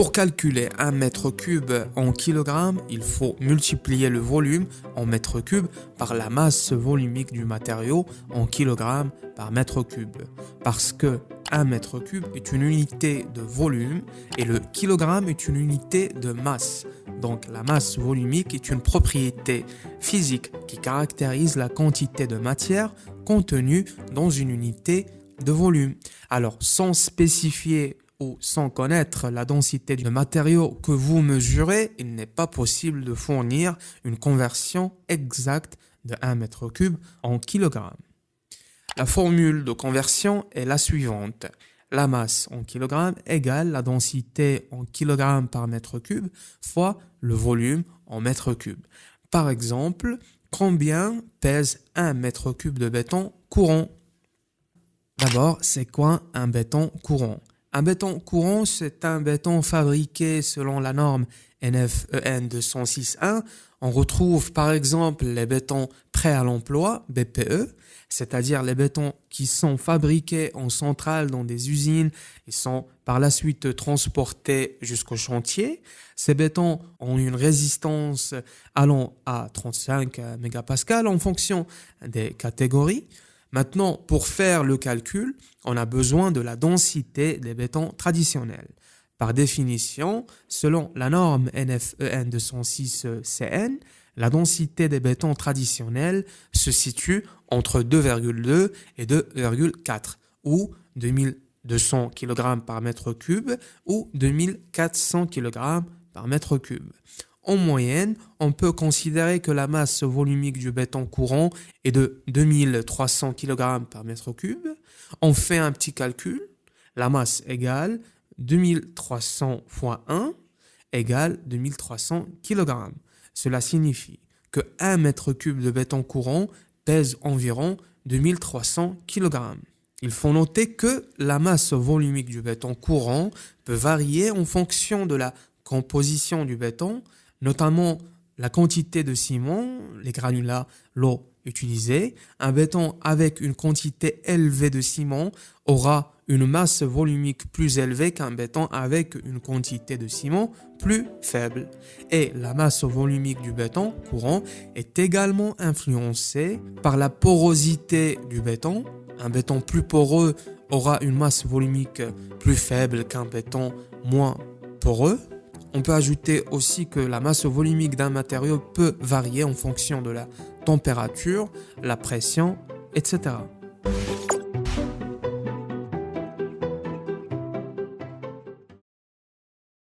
Pour calculer un mètre cube en kilogrammes, il faut multiplier le volume en mètre cube par la masse volumique du matériau en kilogrammes par mètre cube. Parce que un mètre cube est une unité de volume et le kilogramme est une unité de masse. Donc la masse volumique est une propriété physique qui caractérise la quantité de matière contenue dans une unité de volume. Alors sans spécifier ou sans connaître la densité du matériau que vous mesurez, il n'est pas possible de fournir une conversion exacte de 1 mètre cube en kilogrammes. La formule de conversion est la suivante. La masse en kilogrammes égale la densité en kilogrammes par mètre cube fois le volume en mètre cube. Par exemple, combien pèse 1 mètre cube de béton courant? D'abord, c'est quoi un béton courant? Un béton courant, c'est un béton fabriqué selon la norme NFEN 206.1. On retrouve par exemple les bétons prêts à l'emploi, BPE, c'est-à-dire les bétons qui sont fabriqués en centrale dans des usines et sont par la suite transportés jusqu'au chantier. Ces bétons ont une résistance allant à 35 mégapascales en fonction des catégories. Maintenant, pour faire le calcul, on a besoin de la densité des bétons traditionnels. Par définition, selon la norme NFEN 206-CN, la densité des bétons traditionnels se situe entre 2,2 et 2,4 ou 2200 kg par mètre cube ou 2400 kg par mètre cube. En moyenne, on peut considérer que la masse volumique du béton courant est de 2300 kg par mètre cube. On fait un petit calcul. La masse égale 2300 fois 1 égale 2300 kg. Cela signifie que 1 mètre cube de béton courant pèse environ 2300 kg. Il faut noter que la masse volumique du béton courant peut varier en fonction de la composition du béton, notamment la quantité de ciment, les granulats, l'eau utilisée. Un béton avec une quantité élevée de ciment aura une masse volumique plus élevée qu'un béton avec une quantité de ciment plus faible. Et la masse volumique du béton courant est également influencée par la porosité du béton. Un béton plus poreux aura une masse volumique plus faible qu'un béton moins poreux. On peut ajouter aussi que la masse volumique d'un matériau peut varier en fonction de la température, la pression, etc.